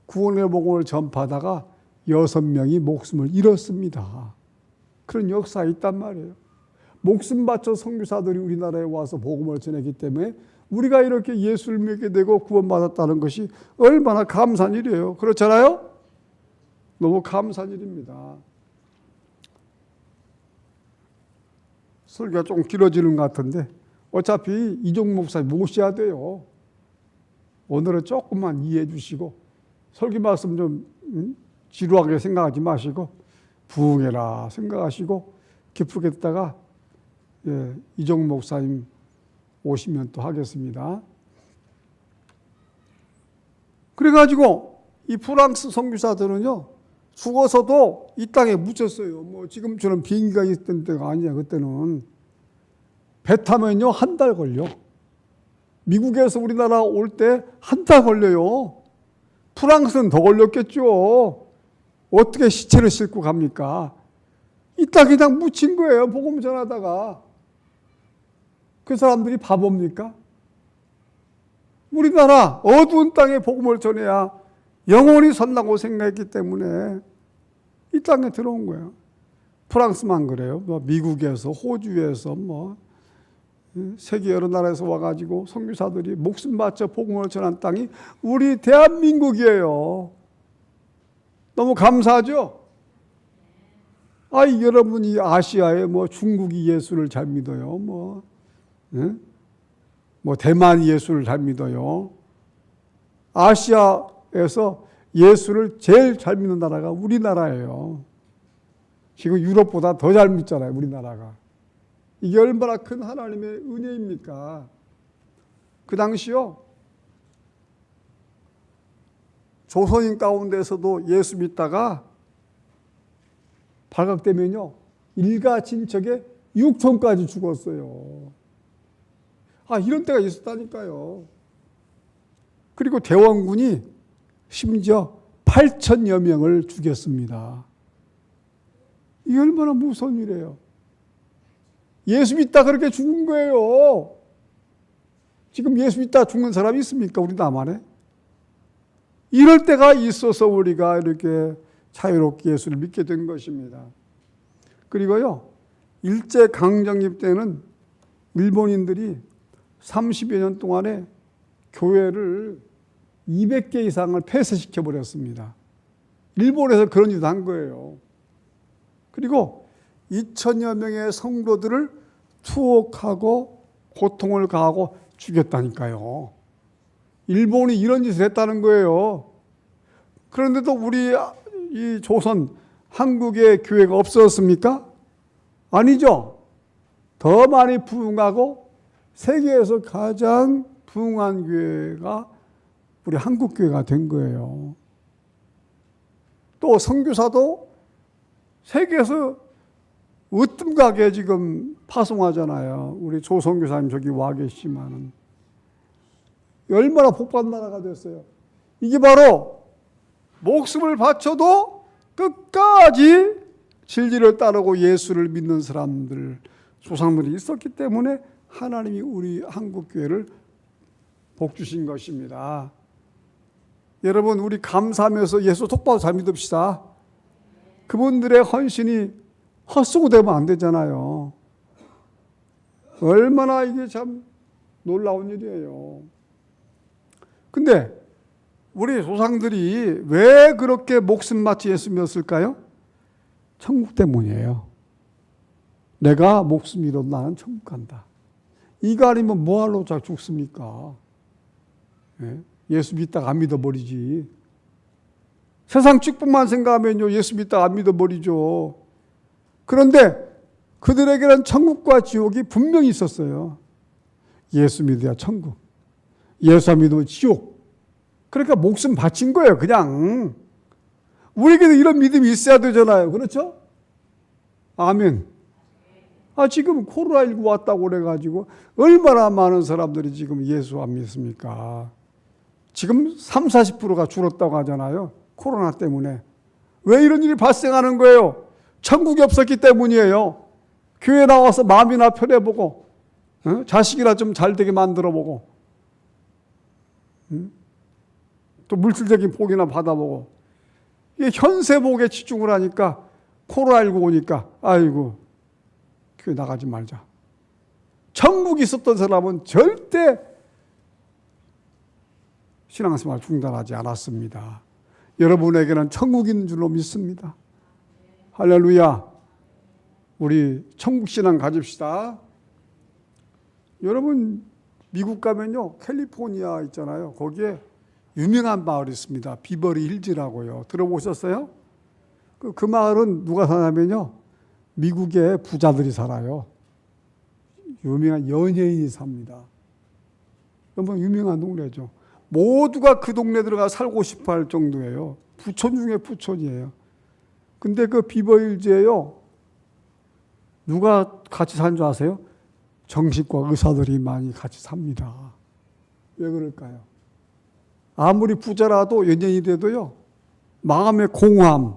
구원의 복음을 전파하다가 6명이 목숨을 잃었습니다. 그런 역사가 있단 말이에요. 목숨 바쳐 선교사들이 우리나라에 와서 복음을 전했기 때문에 우리가 이렇게 예수를 믿게 되고 구원받았다는 것이 얼마나 감사한 일이에요. 그렇잖아요? 너무 감사한 일입니다. 설교가 조금 길어지는 것 같은데 어차피 이종 목사님 모셔야 돼요. 오늘은 조금만 이해해 주시고 설교 말씀 좀 지루하게 생각하지 마시고 부흥해라 생각하시고 기쁘게 듣다가 이종 목사님 오시면 또 하겠습니다. 그래가지고 이 프랑스 선교사들은요, 죽어서도 이 땅에 묻혔어요. 지금처럼 비행기가 있던 때가 아니야. 그때는 배 타면요 1달 걸려. 미국에서 우리나라 올 때 1달 걸려요. 프랑스는 더 걸렸겠죠. 어떻게 시체를 싣고 갑니까? 이 땅에 그냥 묻힌 거예요. 복음 전하다가. 그 사람들이 바보입니까? 우리나라 어두운 땅에 복음을 전해야 영원히 산다고 생각했기 때문에 이 땅에 들어온 거예요. 프랑스만 그래요. 미국에서, 호주에서, 세계 여러 나라에서 와가지고 선교사들이 목숨 바쳐 복음을 전한 땅이 우리 대한민국이에요. 너무 감사하죠? 여러분이 아시아에 중국이 예수를 잘 믿어요. 대만 예수를 잘 믿어요. 아시아에서 예수를 제일 잘 믿는 나라가 우리나라예요. 지금 유럽보다 더 잘 믿잖아요, 우리나라가. 이게 얼마나 큰 하나님의 은혜입니까? 그 당시요, 조선인 가운데서도 예수 믿다가 발각되면요, 일가 친척에 6천까지 죽었어요. 이런 때가 있었다니까요. 그리고 대원군이 심지어 8천여 명을 죽였습니다. 이게 얼마나 무서운 일이에요. 예수 믿다 그렇게 죽은 거예요. 지금 예수 믿다 죽는 사람이 있습니까? 우리 남한에? 이럴 때가 있어서 우리가 이렇게 자유롭게 예수를 믿게 된 것입니다. 그리고요, 일제강점기 때는 일본인들이 30여 년 동안에 교회를 200개 이상을 폐쇄시켜 버렸습니다. 일본에서 그런 일을 한 거예요. 그리고 2천여 명의 성도들을 투옥하고 고통을 가하고 죽였다니까요. 일본이 이런 짓을 했다는 거예요. 그런데도 우리 이 조선 한국의 교회가 없었습니까? 아니죠. 더 많이 부흥하고 세계에서 가장 부흥한 교회가 우리 한국 교회가 된 거예요. 또 선교사도 세계에서 으뜸가게 지금 파송하잖아요. 우리 조 선교사님 저기 와 계시지만은 얼마나 복받은 나라가 됐어요. 이게 바로 목숨을 바쳐도 끝까지 진리를 따르고 예수를 믿는 사람들, 조상들이 있었기 때문에 하나님이 우리 한국교회를 복 주신 것입니다. 여러분, 우리 감사하면서 예수 똑바로 잘 믿읍시다. 그분들의 헌신이 헛수고 되면 안 되잖아요. 얼마나 이게 참 놀라운 일이에요. 근데 우리 조상들이 왜 그렇게 목숨 바치 예수 믿었을까요? 천국 때문이에요. 내가 목숨 잃어도 나는 천국 간다. 이거 아니면 뭐하러 죽습니까? 예수 믿다가 안 믿어버리지. 세상 축복만 생각하면요, 예수 믿다가 안 믿어버리죠. 그런데 그들에게는 천국과 지옥이 분명히 있었어요. 예수 믿어야 천국, 예수 안 믿으면 지옥. 그러니까 목숨 바친 거예요, 그냥. 우리에게도 이런 믿음이 있어야 되잖아요. 그렇죠? 아멘. 지금 코로나19 왔다고 그래가지고 얼마나 많은 사람들이 지금 예수 안 믿습니까? 지금 30, 40%가 줄었다고 하잖아요. 코로나 때문에. 왜 이런 일이 발생하는 거예요? 천국이 없었기 때문이에요. 교회 나와서 마음이나 편해보고, 자식이나 좀 잘되게 만들어보고, 또 물질적인 복이나 받아보고, 이게 현세복에 집중을 하니까 코로나19 오니까 아이고 교회 나가지 말자. 천국이 있었던 사람은 절대 신앙생활 중단하지 않았습니다. 여러분에게는 천국이 있는 줄로 믿습니다. 할렐루야. 우리 천국신앙 가집시다. 여러분 미국 가면요, 캘리포니아 있잖아요. 거기에 유명한 마을이 있습니다. 비버리 힐즈라고요. 들어보셨어요? 그 마을은 누가 사냐면요, 미국의 부자들이 살아요. 유명한 연예인이 삽니다. 너무 유명한 동네죠. 모두가 그 동네 들어가 살고 싶어 할 정도예요. 부촌 중에 부촌이에요. 근데 그 비버리 힐즈에요, 누가 같이 사는 줄 아세요? 정신과 의사들이 많이 같이 삽니다. 왜 그럴까요? 아무리 부자라도 연예인이 돼도요, 마음의 공허함,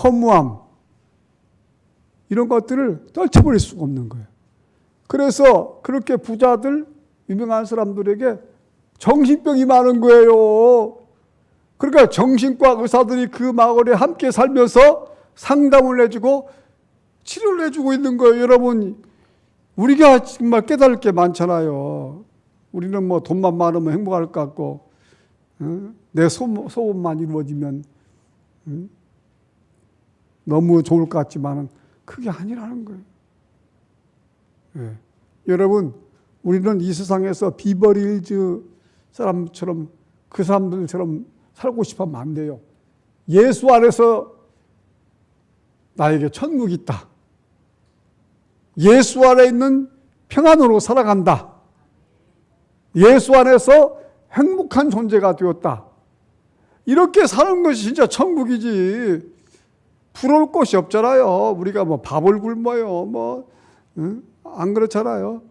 허무함, 이런 것들을 떨쳐버릴 수가 없는 거예요. 그래서 그렇게 부자들, 유명한 사람들에게 정신병이 많은 거예요. 그러니까 정신과 의사들이 그 마을에 함께 살면서 상담을 해주고 치료를 해주고 있는 거예요. 여러분, 우리가 정말 깨달을 게 많잖아요. 우리는 뭐 돈만 많으면 행복할 것 같고, 내 소원만 이루어지면 너무 좋을 것 같지만은 그게 아니라는 거예요. 예. 여러분, 우리는 이 세상에서 비버리 힐즈 사람처럼, 그 사람들처럼 살고 싶어 하면 안 돼요. 예수 안에서 나에게 천국이 있다. 예수 안에 있는 평안으로 살아간다. 예수 안에서 행복한 존재가 되었다. 이렇게 사는 것이 진짜 천국이지. 부러울 것이 없잖아요. 우리가 뭐 밥을 굶어요. 안 그렇잖아요.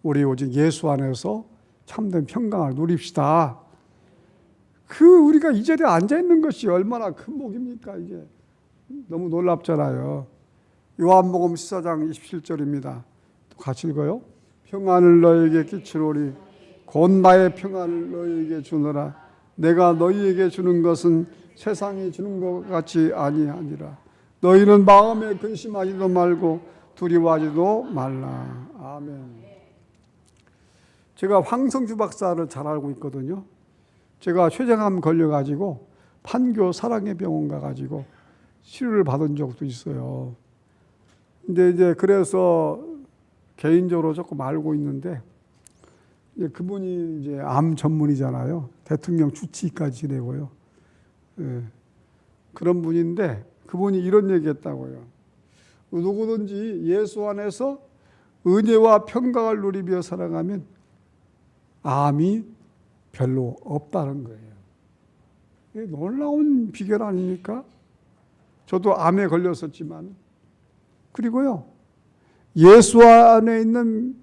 우리 오직 예수 안에서 참된 평강을 누립시다. 우리가 이 자리에 앉아 있는 것이 얼마나 큰 복입니까, 이게. 너무 놀랍잖아요. 요한복음 14장 27절입니다. 같이 읽어요. 평안을 너에게 끼치노니 곧 나의 평안을 너희에게 주노라. 내가 너희에게 주는 것은 세상이 주는 것 같이 아니하니라. 너희는 마음에 근심하지도 말고 두려워하지도 말라. 아멘. 제가 황성주 박사를 잘 알고 있거든요. 제가 췌장암 걸려가지고 판교 사랑의 병원 가가지고 치료를 받은 적도 있어요. 근데 이제 그래서 개인적으로 조금 알고 있는데, 이제 그분이 이제 암 전문이잖아요. 대통령 주치의까지 지내고요. 예. 그런 분인데 그분이 이런 얘기했다고요. 누구든지 예수 안에서 은혜와 평강을 누리며 살아가면 암이 별로 없다는 거예요. 이게 놀라운 비결 아닙니까? 저도 암에 걸렸었지만, 그리고요, 예수 안에 있는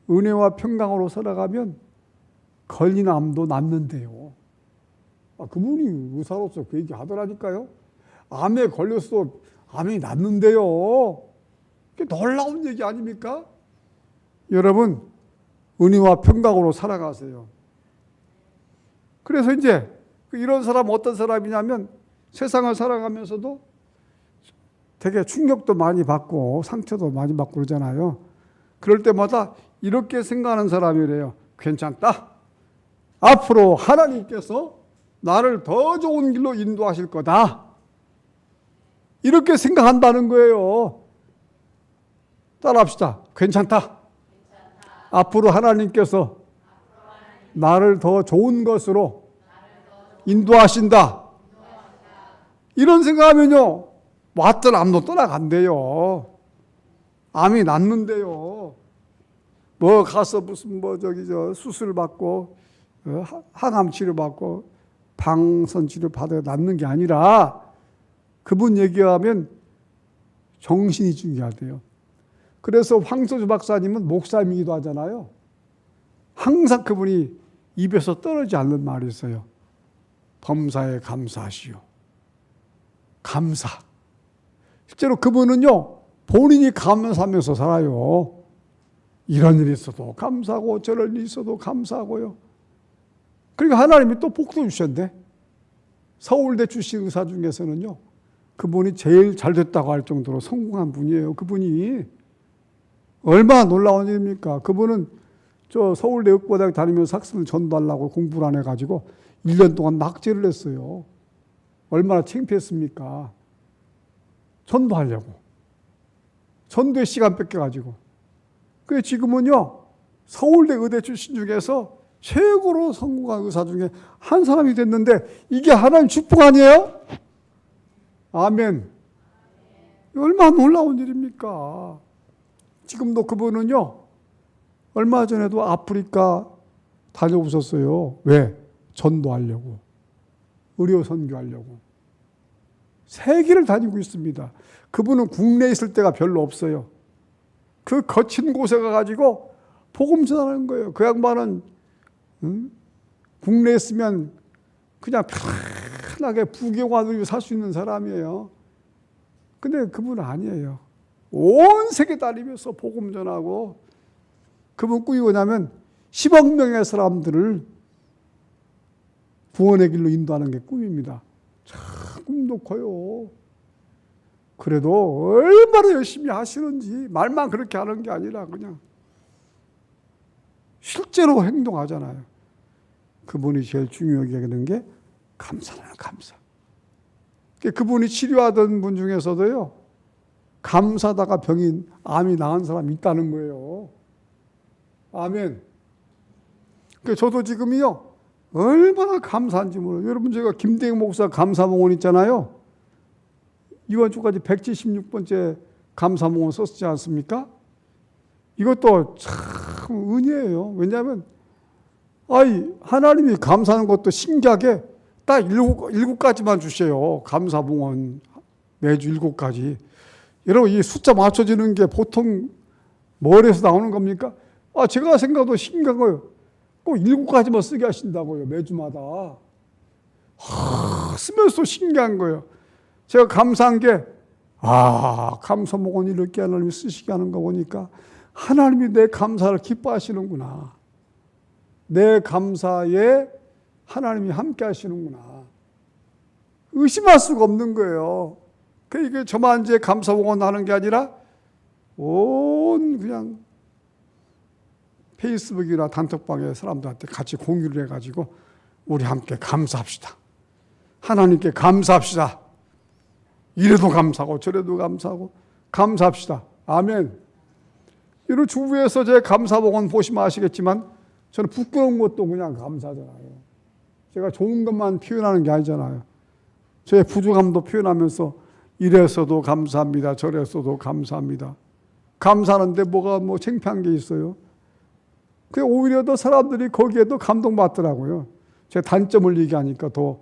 은혜와 평강으로 살아가면 걸린 암도 낫는데요. 그분이 의사로서 그 얘기 하더라니까요. 암에 걸렸어도 암이 낫는데요. 그게 놀라운 얘기 아닙니까? 여러분, 은혜와 평강으로 살아가세요. 그래서 이제 이런 사람 어떤 사람이냐면 세상을 살아가면서도 되게 충격도 많이 받고 상처도 많이 받고 그러잖아요. 그럴 때마다 이렇게 생각하는 사람이래요. 괜찮다. 앞으로 하나님께서 나를 더 좋은 길로 인도하실 거다. 이렇게 생각한다는 거예요. 따라합시다. 괜찮다. 앞으로 하나님께서 나를 더 좋은 것으로 인도하신다. 이런 생각하면요, 왔던 암도 떠나간대요. 암이 낫는데요. 뭐 가서 무슨 수술 받고 항암 치료 받고 방선 치료 받아 낫는 게 아니라 그분 얘기하면 정신이 중요하대요. 그래서 황소주 박사님은 목사님이기도 하잖아요. 항상 그분이 입에서 떨어지지 않는 말이 있어요. 범사에 감사하시오. 감사. 실제로 그분은요, 본인이 감사하면서 살아요. 이런 일이 있어도 감사하고 저런 일이 있어도 감사하고요. 그러니까 하나님이 또 복도 주셨는데, 서울대 출신 의사 중에서는요, 그분이 제일 잘 됐다고 할 정도로 성공한 분이에요. 그분이 얼마나 놀라운 일입니까? 그분은 저 서울대 의과대학 다니면서 학생을 전도하려고 공부를 안 해가지고 1년 동안 낙제를 했어요. 얼마나 창피했습니까? 전도하려고. 전도에 시간 뺏겨가지고. 그래서 지금은요, 서울대 의대 출신 중에서 최고로 성공한 의사 중에 한 사람이 됐는데, 이게 하나님 축복 아니에요? 아멘. 얼마나 놀라운 일입니까? 지금도 그분은요, 얼마 전에도 아프리카 다녀오셨어요. 왜? 전도하려고. 의료 선교하려고. 세계를 다니고 있습니다. 그분은 국내에 있을 때가 별로 없어요. 그 거친 곳에 가가지고 복음 전하는 거예요. 그 양반은 국내에 있으면 그냥 편하게 부귀영화 누리고 살 수 있는 사람이에요. 근데 그분은 아니에요. 온 세계 다니면서 복음 전하고, 그분 꿈이 뭐냐면 10억 명의 사람들을 구원의 길로 인도하는 게 꿈입니다. 참 꿈도 커요. 그래도 얼마나 열심히 하시는지, 말만 그렇게 하는 게 아니라 그냥 실제로 행동하잖아요. 그분이 제일 중요하게 여기는 게 감사라는 감사. 그분이 치료하던 분 중에서도요, 감사다가 암이 나은 사람이 있다는 거예요. 아멘. 저도 지금이요, 얼마나 감사한지 몰라요. 여러분, 제가 김대영 목사 감사몽원 있잖아요. 이번 주까지 176번째 감사몽원 썼지 않습니까? 이것도 참 은혜예요. 왜냐하면 하나님이 감사하는 것도 신기하게 딱 일곱 가지만 주세요. 감사봉헌 매주 7가지. 여러분, 이 숫자 맞춰지는 게 보통 머리에서 나오는 겁니까? 제가 생각도 신기한 거예요. 꼭 7가지만 쓰게 하신다고요, 매주마다. 쓰면서 신기한 거예요. 제가 감사한 게, 감사봉헌 이렇게 하나님이 쓰시게 하는 거 보니까 하나님이 내 감사를 기뻐하시는구나. 내 감사에 하나님이 함께 하시는구나. 의심할 수가 없는 거예요. 이게 저만 이제 감사복원 하는 게 아니라 온 그냥 페이스북이나 단톡방에 사람들한테 같이 공유를 해가지고 우리 함께 감사합시다. 하나님께 감사합시다. 이래도 감사하고 저래도 감사하고 감사합시다. 아멘. 이런 주부에서 제 감사복원 보시면 아시겠지만 저는 부끄러운 것도 그냥 감사하잖아요. 제가 좋은 것만 표현하는 게 아니잖아요. 제 부족함도 표현하면서 이래서도 감사합니다. 저래서도 감사합니다. 감사하는데 뭐가 창피한 게 있어요. 오히려 더 사람들이 거기에도 감동받더라고요. 제 단점을 얘기하니까 더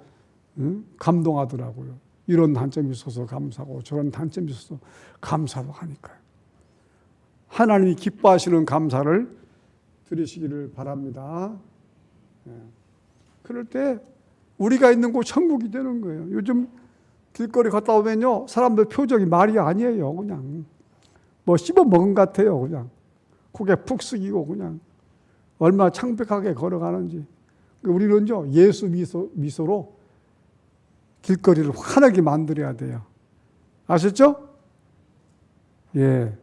감동하더라고요. 이런 단점이 있어서 감사하고 저런 단점이 있어서 감사하고 하니까요. 하나님이 기뻐하시는 감사를 드리시기를 바랍니다. 그럴 때 우리가 있는 곳 천국이 되는 거예요. 요즘 길거리 걷다 보면요, 사람들 표정이 말이 아니에요. 그냥 씹어 먹은 것 같아요. 그냥 고개 푹 숙이고 그냥 얼마나 창백하게 걸어가는지. 우리는요, 예수 미소로 길거리를 환하게 만들어야 돼요. 아셨죠? 예,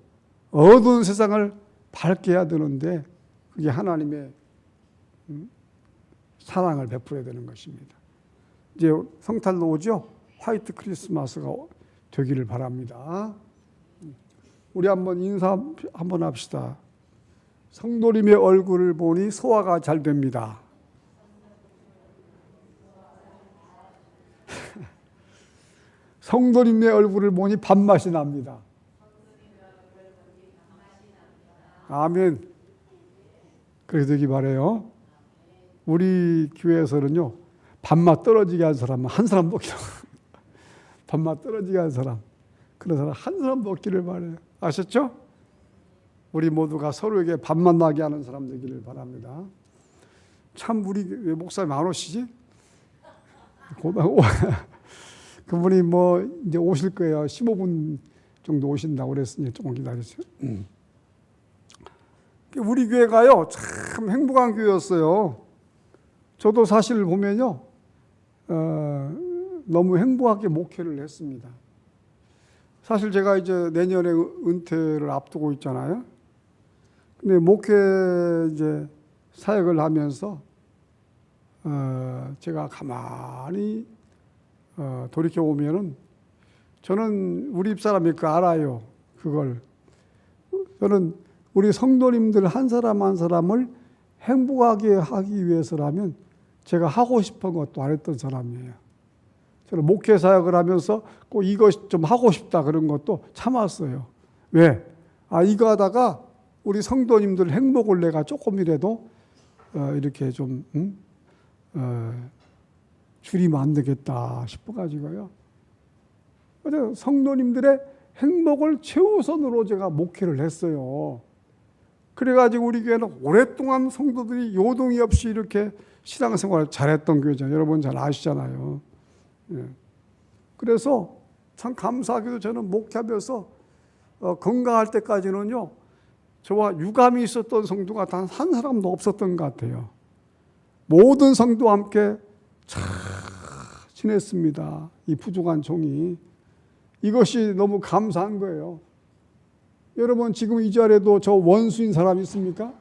어두운 세상을 밝게 해야 되는데 그게 하나님의 사랑을 베풀어야 되는 것입니다. 이제 성탄도 오죠? 화이트 크리스마스가 되기를 바랍니다. 우리 한번 인사 한번 합시다. 성도님의 얼굴을 보니 소화가 잘 됩니다. 성도님의 얼굴을 보니 밥맛이 납니다. 아멘. 그렇게 되기 바라요. 우리 교회에서는요, 밥맛 떨어지게 한 사람은 한 사람 먹기로. 밥맛 떨어지게 한 사람, 그런 사람 한 사람 먹기를 바라요. 아셨죠? 우리 모두가 서로에게 밥맛 나게 하는 사람 되기를 바랍니다. 참 우리 왜 목사님 안 오시지? 그분이 이제 오실 거예요. 15분 정도 오신다고 그랬으니 조금 기다리세요. 우리 교회가요, 참 행복한 교회였어요. 저도 사실 보면요, 너무 행복하게 목회를 했습니다. 사실 제가 이제 내년에 은퇴를 앞두고 있잖아요. 근데 목회 이제 사역을 하면서 제가 가만히 돌이켜 보면은 저는 우리 집사람이 알아요. 그걸. 저는 우리 성도님들 한 사람 한 사람을 행복하게 하기 위해서라면 제가 하고 싶은 것도 안 했던 사람이에요. 저는 목회 사역을 하면서 꼭 이것 좀 하고 싶다 그런 것도 참았어요. 왜? 이거 하다가 우리 성도님들 행복을 내가 조금이라도 이렇게 좀 줄이면 안 되겠다 싶어가지고요. 성도님들의 행복을 최우선으로 제가 목회를 했어요. 그래가지고 우리 교회는 오랫동안 성도들이 요동이 없이 이렇게 신앙생활을 잘했던 교회잖아요. 여러분 잘 아시잖아요. 예. 그래서 참 감사하게도 저는 목회하면서 건강할 때까지는요, 저와 유감이 있었던 성도가 단 한 사람도 없었던 것 같아요. 모든 성도와 함께 잘 지냈습니다. 이 부족한 종이. 이것이 너무 감사한 거예요. 여러분 지금 이 자리에도 저 원수인 사람 있습니까?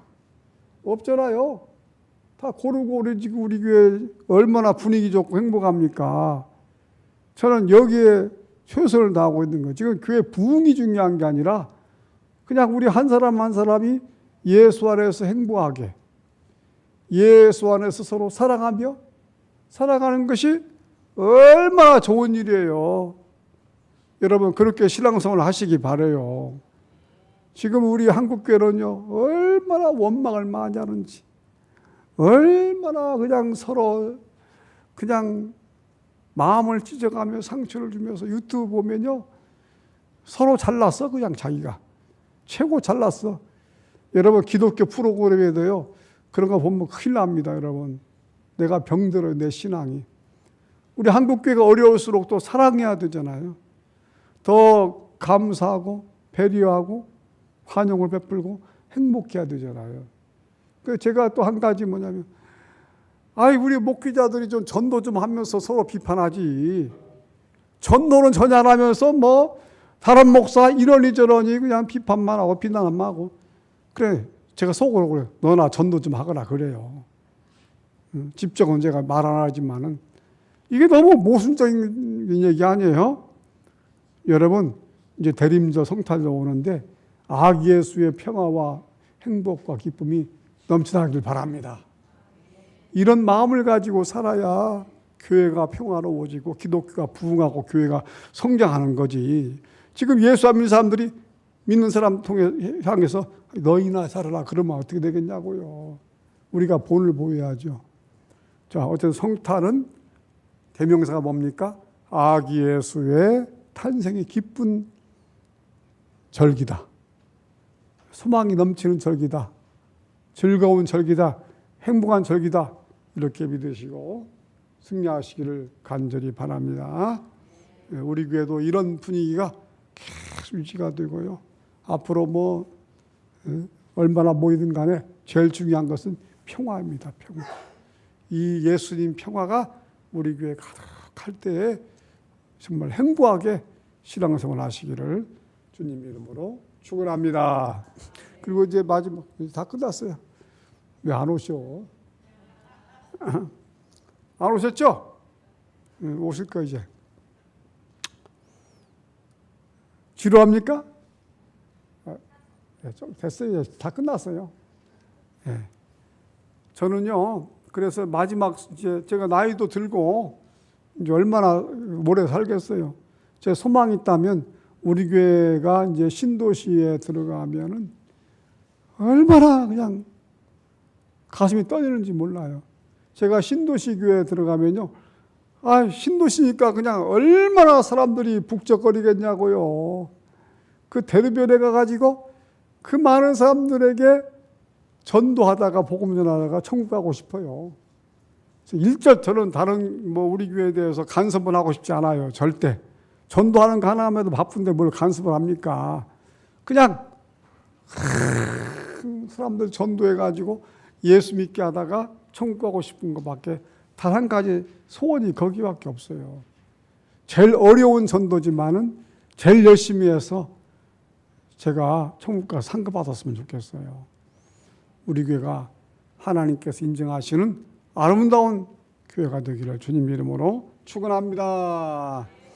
없잖아요. 다 고르고 우리 교회 얼마나 분위기 좋고 행복합니까? 저는 여기에 최선을 다하고 있는 거예요. 지금 교회 부흥이 중요한 게 아니라 그냥 우리 한 사람 한 사람이 예수 안에서 행복하게, 예수 안에서 서로 사랑하며 살아가는 것이 얼마나 좋은 일이에요. 여러분 그렇게 신앙생활을 하시기 바라요. 지금 우리 한국교회는요, 얼마나 원망을 많이 하는지, 얼마나 그냥 서로 그냥 마음을 찢어가며 상처를 주면서 유튜브 보면요, 서로 잘났어. 그냥 자기가 최고 잘났어. 여러분 기독교 프로그램에도요, 그런 거 보면 큰일 납니다. 여러분 내가 병들어요. 내 신앙이. 우리 한국교회가 어려울수록 또 사랑해야 되잖아요. 더 감사하고 배려하고 환영을 베풀고 행복해야 되잖아요. 그 제가 또 한 가지 뭐냐면, 아이, 우리 목회자들이 좀 전도 좀 하면서 서로 비판하지. 전도는 전혀 안 하면서 뭐, 다른 목사 이러니 저러니 그냥 비판만 하고 비난만 하고. 그래, 제가 속으로 그래. 너나 전도 좀 하거라 그래요. 직접은 제가 말 안 하지만은. 이게 너무 모순적인 얘기 아니에요? 여러분, 이제 대림절 성탄절 오는데 아기 예수의 평화와 행복과 기쁨이 넘쳐나길 바랍니다. 이런 마음을 가지고 살아야 교회가 평화로워지고 기독교가 부흥하고 교회가 성장하는 거지. 지금 예수 안 믿는 사람들이 믿는 사람 향해서 너희나 살아라 그러면 어떻게 되겠냐고요. 우리가 본을 보여야죠. 자, 어쨌든 성탄은 대명사가 뭡니까? 아기 예수의 탄생이 기쁜 절기다. 소망이 넘치는 절기다. 즐거운 절기다. 행복한 절기다. 이렇게 믿으시고 승리하시기를 간절히 바랍니다. 우리 교회도 이런 분위기가 계속 유지가 되고요. 앞으로 뭐 얼마나 모이든 간에 제일 중요한 것은 평화입니다. 평화. 이 예수님 평화가 우리 교회에 가득할 때에 정말 행복하게 신앙생활 하시기를 주님 이름으로 축원합니다. 그리고 이제 마지막 다 끝났어요. 왜 안 오셔? 안 오셨죠? 오실 거 이제. 지루합니까? 좀 됐어요. 다 끝났어요. 네. 저는요. 그래서 마지막 이제 제가 나이도 들고 이제 얼마나 오래 살겠어요. 제 소망이 있다면 우리 교회가 이제 신도시에 들어가면은 얼마나 그냥 가슴이 떨리는지 몰라요. 제가 신도시 교회에 들어가면요. 아, 신도시니까 그냥 얼마나 사람들이 북적거리겠냐고요. 그 대로변에 가가지고 그 많은 사람들에게 전도하다가 복음 전하다가 천국 가고 싶어요. 일절 저는 다른 뭐 우리 교회에 대해서 간섭을 하고 싶지 않아요. 절대. 전도하는 거 하나만도 바쁜데 뭘 간섭을 합니까? 그냥 사람들 전도해가지고 예수 믿게 하다가 천국 가고 싶은 것밖에 단 한 가지 소원이 거기밖에 없어요. 제일 어려운 전도지만은 제일 열심히 해서 제가 천국 가서 상급 받았으면 좋겠어요. 우리 교회가 하나님께서 인정하시는 아름다운 교회가 되기를 주님 이름으로 축원합니다.